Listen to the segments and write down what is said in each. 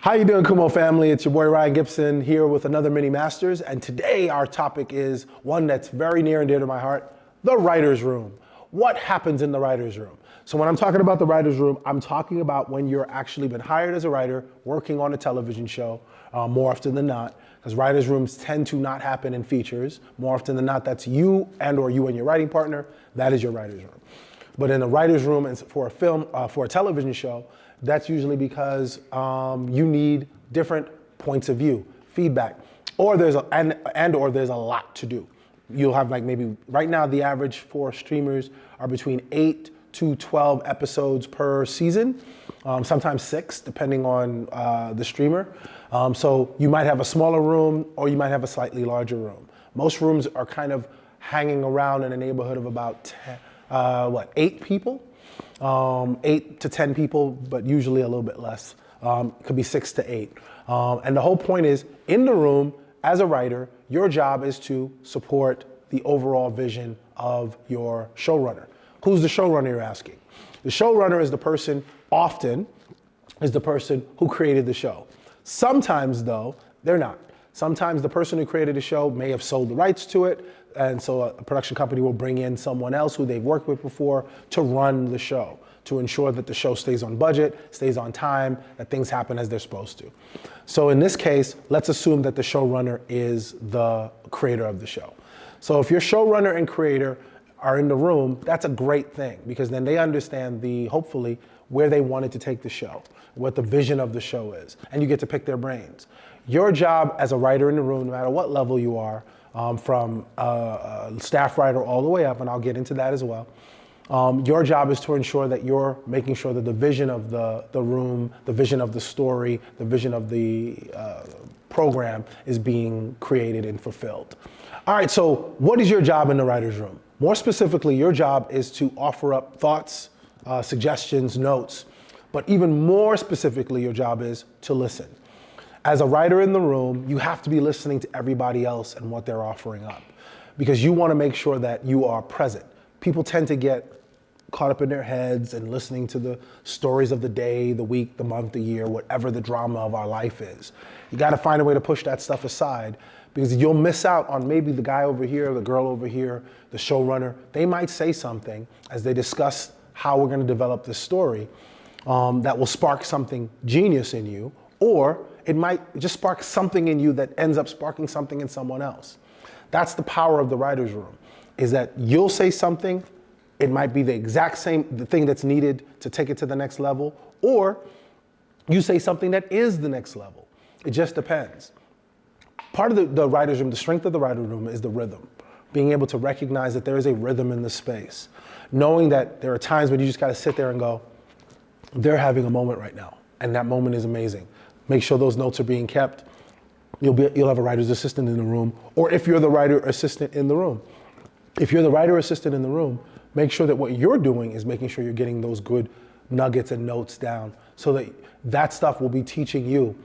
How you doing, Khumo family? It's your boy Ryan Gibson here with another Mini Masters, and today our topic is one that's very near and dear to my heart, the writer's room. What happens in the writer's room? So when I'm talking about the writer's room, I'm talking about when you're actually been hired as a writer, working on a television show, more often than not, because writer's rooms tend to not happen in features. More often than not, that's you and your writing partner, that is your writer's room. But in a writer's room and for a film, for a television show, that's usually because you need different points of view, feedback, or there's a lot to do. You'll have like maybe right now the average for streamers are between 8 to 12 episodes per season, sometimes 6 depending on the streamer. So you might have a smaller room or you might have a slightly larger room. Most rooms are kind of hanging around in a neighborhood of about 8 people. 8 to 10 people, but usually a little bit less. It could be 6 to 8. And the whole point is, in the room, as a writer, your job is to support the overall vision of your showrunner. Who's the showrunner, you're asking? The showrunner is the person, often, is the person who created the show. Sometimes, though, they're not. Sometimes the person who created the show may have sold the rights to it, and so a production company will bring in someone else who they've worked with before to run the show, to ensure that the show stays on budget, stays on time, that things happen as they're supposed to. So in this case, let's assume that the showrunner is the creator of the show. So if your showrunner and creator are in the room, that's a great thing, because then they understand hopefully, where they wanted to take the show, what the vision of the show is, and you get to pick their brains. Your job as a writer in the room, no matter what level you are, from a staff writer all the way up, and I'll get into that as well. Your job is to ensure that you're making sure that the vision of the room, the vision of the story, the vision of the program is being created and fulfilled. All right, so what is your job in the writer's room? More specifically, your job is to offer up thoughts, suggestions, notes, but even more specifically, your job is to listen. As a writer in the room, you have to be listening to everybody else and what they're offering up, because you want to make sure that you are present. People tend to get caught up in their heads and listening to the stories of the day, the week, the month, the year, whatever the drama of our life is. You got to find a way to push that stuff aside, because you'll miss out on maybe the guy over here, the girl over here, the showrunner. They might say something as they discuss how we're going to develop this story that will spark something genius in you, or it might just spark something in you that ends up sparking something in someone else. That's the power of the writer's room, is that you'll say something, it might be the exact same thing that's needed to take it to the next level, or you say something that is the next level. It just depends. Part of the writer's room, the strength of the writer's room is the rhythm. Being able to recognize that there is a rhythm in the space. Knowing that there are times when you just gotta sit there and go, they're having a moment right now, and that moment is amazing. Make sure those notes are being kept. You'll have a writer's assistant in the room, or if you're the writer assistant in the room. If you're the writer assistant in the room, make sure that what you're doing is making sure you're getting those good nuggets and notes down, so that that stuff will be teaching you.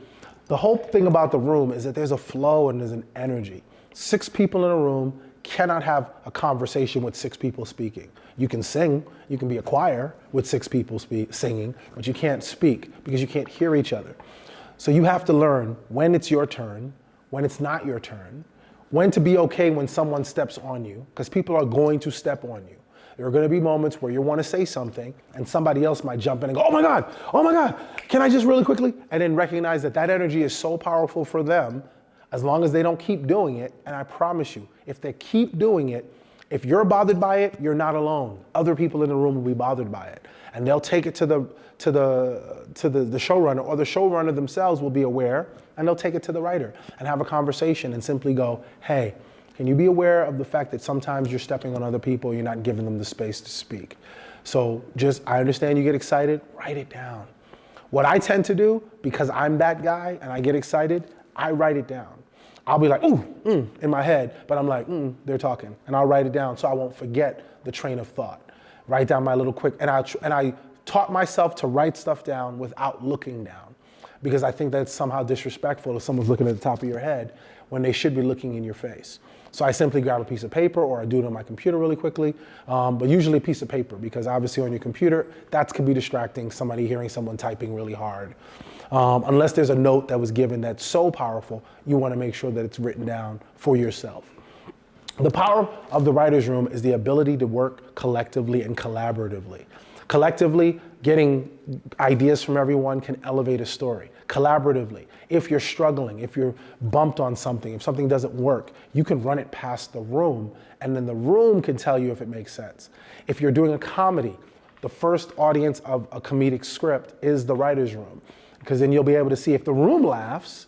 The whole thing about the room is that there's a flow and there's an energy. 6 people in a room cannot have a conversation with 6 people speaking. You can sing, you can be a choir with 6 people singing, but you can't speak because you can't hear each other. So you have to learn when it's your turn, when it's not your turn, when to be okay when someone steps on you, because people are going to step on you. There are going to be moments where you want to say something and somebody else might jump in and go, oh my God, can I just really quickly? And then recognize that that energy is so powerful for them, as long as they don't keep doing it. And I promise you, if they keep doing it, if you're bothered by it, you're not alone. Other people in the room will be bothered by it, and they'll take it to the showrunner, or the showrunner themselves will be aware, and they'll take it to the writer and have a conversation and simply go, hey, can you be aware of the fact that sometimes you're stepping on other people, you're not giving them the space to speak? So I understand you get excited, write it down. What I tend to do, because I'm that guy and I get excited, I write it down. I'll be like, ooh, in my head, but I'm like, they're talking. And I'll write it down so I won't forget the train of thought. Write down my little quick, and I taught myself to write stuff down without looking down, because I think that's somehow disrespectful if someone's looking at the top of your head when they should be looking in your face. So I simply grab a piece of paper, or I do it on my computer really quickly, but usually a piece of paper, because obviously on your computer, that could be distracting, somebody hearing someone typing really hard. Unless there's a note that was given that's so powerful, you want to make sure that it's written down for yourself. The power of the writer's room is the ability to work collectively and collaboratively. Collectively, getting ideas from everyone can elevate a story. Collaboratively, if you're struggling, if you're bumped on something, if something doesn't work, you can run it past the room, and then the room can tell you if it makes sense. If you're doing a comedy, the first audience of a comedic script is the writer's room, because then you'll be able to see if the room laughs,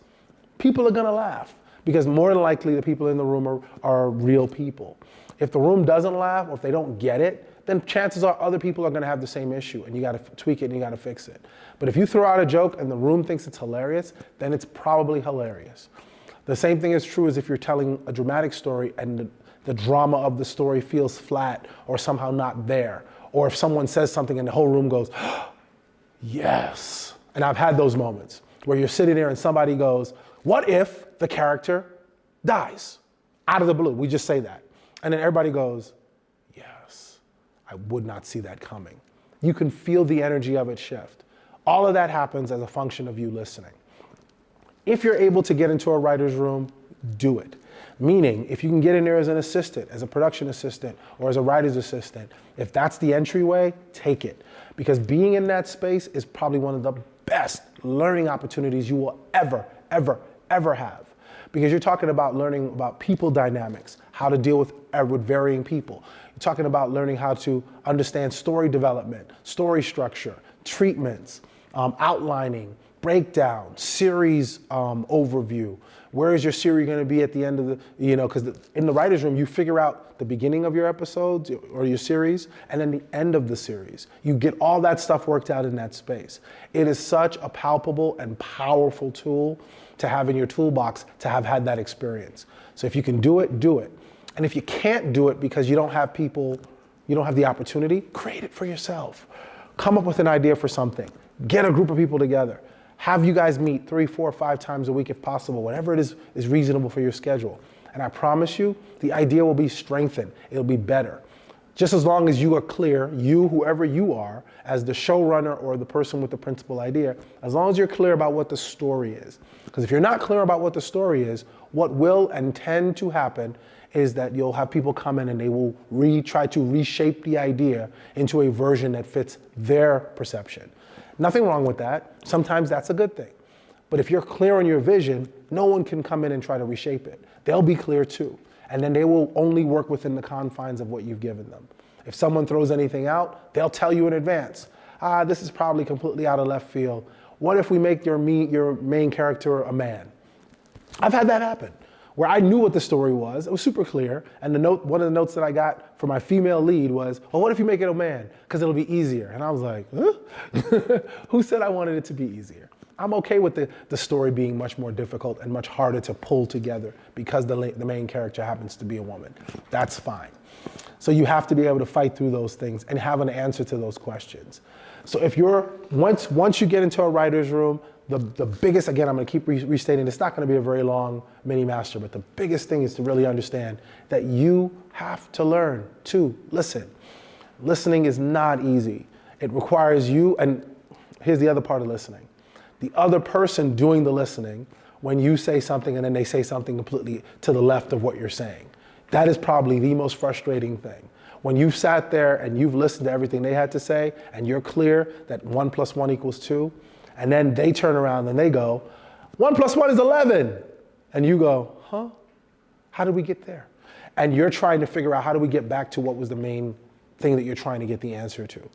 people are gonna laugh, because more than likely the people in the room are real people. If the room doesn't laugh, or if they don't get it, then chances are other people are gonna have the same issue, and you gotta tweak it and you gotta fix it. But if you throw out a joke and the room thinks it's hilarious, then it's probably hilarious. The same thing is true as if you're telling a dramatic story and the drama of the story feels flat or somehow not there. Or if someone says something and the whole room goes, yes. And I've had those moments where you're sitting there and somebody goes, what if the character dies? Out of the blue, we just say that. And then everybody goes, yes, I would not see that coming. You can feel the energy of it shift. All of that happens as a function of you listening. If you're able to get into a writer's room, do it. Meaning, if you can get in there as an assistant, as a production assistant, or as a writer's assistant, if that's the entryway, take it. Because being in that space is probably one of the best learning opportunities you will ever have. Because you're talking about learning about people dynamics, how to deal with varying people. You're talking about learning how to understand story development, story structure, treatments, outlining, breakdown, series overview. Where is your series going to be at the end of the, because in the writer's room, you figure out the beginning of your episodes or your series and then the end of the series. You get all that stuff worked out in that space. It is such a palpable and powerful tool to have in your toolbox to have had that experience. So if you can do it, do it. And if you can't do it because you don't have people, you don't have the opportunity, create it for yourself. Come up with an idea for something. Get a group of people together. Have you guys meet 3, 4, 5 times a week if possible, whatever it is reasonable for your schedule. And I promise you, the idea will be strengthened. It'll be better. Just as long as you are clear, you, whoever you are, as the showrunner or the person with the principal idea, as long as you're clear about what the story is. Because if you're not clear about what the story is, what will and tend to happen is that you'll have people come in and they will try to reshape the idea into a version that fits their perception. Nothing wrong with that. Sometimes that's a good thing. But if you're clear on your vision, no one can come in and try to reshape it. They'll be clear too. And then they will only work within the confines of what you've given them. If someone throws anything out, they'll tell you in advance, this is probably completely out of left field. What if we make your main character a man? I've had that happen, where I knew what the story was. It was super clear. And one of the notes that I got for my female lead was, well, what if you make it a man? Because it'll be easier. And I was like, huh? Who said I wanted it to be easier? I'm okay with the story being much more difficult and much harder to pull together because the main character happens to be a woman. That's fine. So you have to be able to fight through those things and have an answer to those questions. So if once you get into a writer's room, the biggest, again, I'm going to keep restating, it's not going to be a very long mini master, but the biggest thing is to really understand that you have to learn to listen. Listening is not easy. It requires you, and here's the other part of listening. The other person doing the listening, when you say something and then they say something completely to the left of what you're saying. That is probably the most frustrating thing. When you've sat there and you've listened to everything they had to say and you're clear that 1 + 1 = 2, and then they turn around and they go, 1 + 1 is 11. And you go, huh? How did we get there? And you're trying to figure out how do we get back to what was the main thing that you're trying to get the answer to.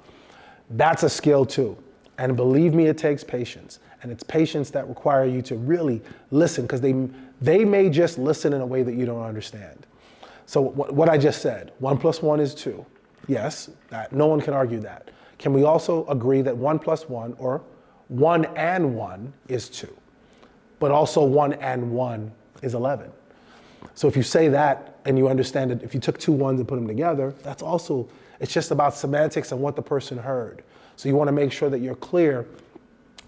That's a skill too. And believe me, it takes patience. And it's patience that require you to really listen, because they may just listen in a way that you don't understand. So what I just said, 1 + 1 is 2. Yes, no one can argue that. Can we also agree that 1 + 1 or 1 and 1 is 2, but also 1 and 1 is 11. So if you say that and you understand that if you took 2 1s and put them together, it's just about semantics and what the person heard. So you want to make sure that you're clear,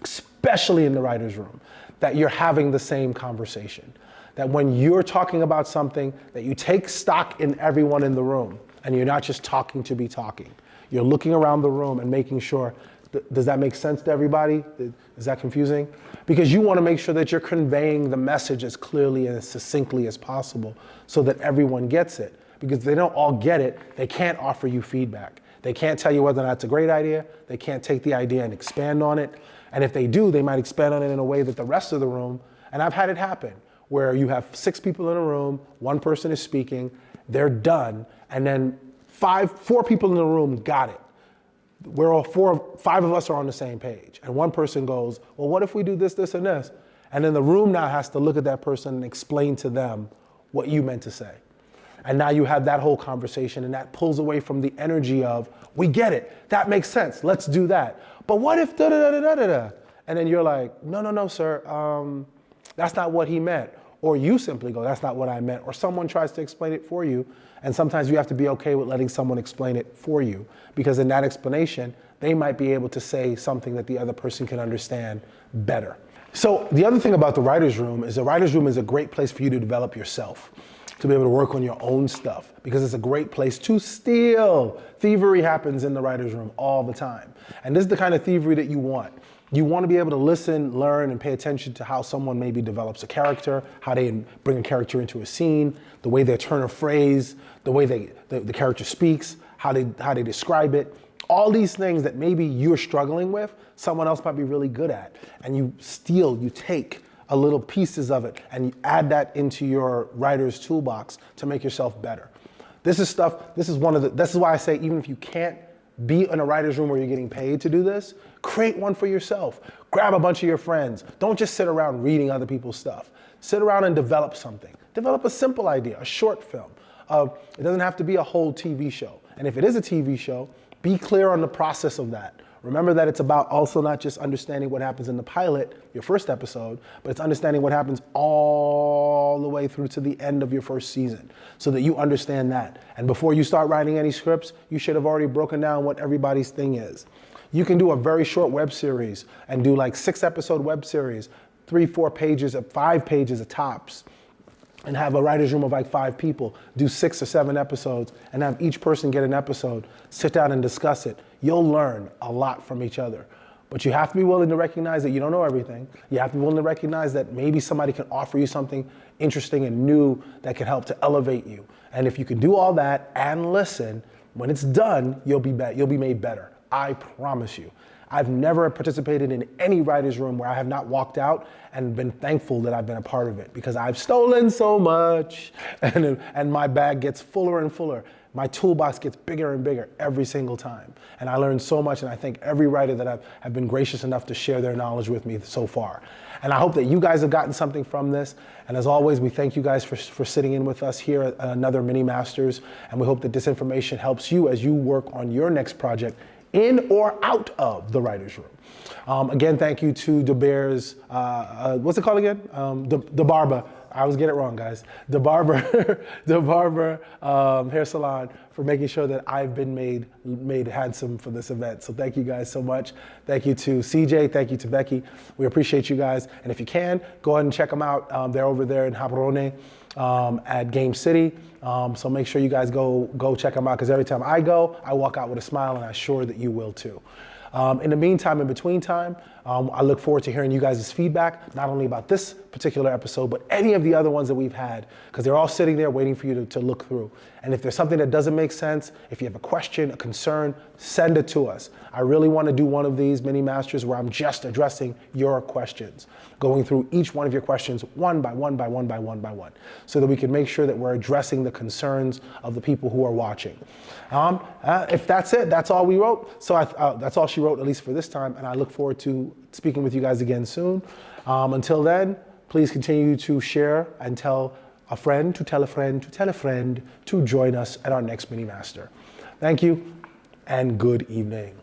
especially in the writer's room, that you're having the same conversation. That when you're talking about something, that you take stock in everyone in the room and you're not just talking to be talking. You're looking around the room and making sure Does that make sense to everybody? Is that confusing? Because you want to make sure that you're conveying the message as clearly and as succinctly as possible so that everyone gets it. Because if they don't all get it, they can't offer you feedback. They can't tell you whether or not it's a great idea. They can't take the idea and expand on it. And if they do, they might expand on it in a way that the rest of the room, and I've had it happen, where you have 6 people in a room, 1 person is speaking, they're done, and then 4 people in the room got it. We're all 5 of us are on the same page. And one person goes, well, what if we do this, this, and this? And then the room now has to look at that person and explain to them what you meant to say. And now you have that whole conversation, and that pulls away from the energy of, we get it, that makes sense, let's do that. But what if da da da da da da? And then you're like, no, sir, that's not what he meant. Or you simply go, that's not what I meant. Or someone tries to explain it for you. And sometimes you have to be okay with letting someone explain it for you. Because in that explanation, they might be able to say something that the other person can understand better. So the other thing about the writer's room is a great place for you to develop yourself, to be able to work on your own stuff, because it's a great place to steal. Thievery happens in the writer's room all the time. And this is the kind of thievery that you want. You want to be able to listen, learn, and pay attention to how someone maybe develops a character, how they bring a character into a scene, the way they turn a phrase, the way the character speaks, how they describe it. All these things that maybe you're struggling with, someone else might be really good at. And you take a little pieces of it and you add that into your writer's toolbox to make yourself better. This is why I say, even if you can't be in a writer's room where you're getting paid to do this, create one for yourself. Grab a bunch of your friends. Don't just sit around reading other people's stuff. Sit around and develop something. Develop a simple idea, a short film. It doesn't have to be a whole TV show. And if it is a TV show, be clear on the process of that. Remember that it's about also not just understanding what happens in the pilot, your first episode, but it's understanding what happens all the way through to the end of your first season so that you understand that. And before you start writing any scripts, you should have already broken down what everybody's thing is. You can do a very short web series and do like 6-episode web series, 3-4 pages, 5 pages at tops, and have a writer's room of like 5 people, do 6 or 7 episodes, and have each person get an episode, sit down and discuss it. You'll learn a lot from each other. But you have to be willing to recognize that you don't know everything. You have to be willing to recognize that maybe somebody can offer you something interesting and new that can help to elevate you. And if you can do all that and listen, when it's done, you'll be made better. I promise you. I've never participated in any writer's room where I have not walked out and been thankful that I've been a part of it, because I've stolen so much and my bag gets fuller and fuller. My toolbox gets bigger and bigger every single time. And I learned so much, and I thank every writer that have been gracious enough to share their knowledge with me so far. And I hope that you guys have gotten something from this. And as always, we thank you guys for sitting in with us here at another Mini Masters. And we hope that this information helps you as you work on your next project in or out of the writer's room. Again, thank you to DeBear's, what's it called again? The Barber. I always get it wrong, guys. The Barber Hair Salon for making sure that I've been made handsome for this event. So thank you guys so much. Thank you to CJ. Thank you to Becky. We appreciate you guys. And if you can, go ahead and check them out. They're over there in Jabrone at Game City. So make sure you guys go check them out, because every time I go, I walk out with a smile, and I'm sure that you will too. In the meantime, in between time, I look forward to hearing you guys' feedback, not only about this particular episode, but any of the other ones that we've had, because they're all sitting there waiting for you to look through. And if there's something that doesn't make sense, if you have a question, a concern, send it to us. I really want to do one of these mini masters where I'm just addressing your questions, going through each one of your questions one by one, so that we can make sure that we're addressing the concerns of the people who are watching. If that's it, that's all we wrote. So that's all she wrote, at least for this time, and I look forward to speaking with you guys again soon. Until then, please continue to share and tell a friend to tell a friend to tell a friend to join us at our next Mini Master. Thank you and good evening.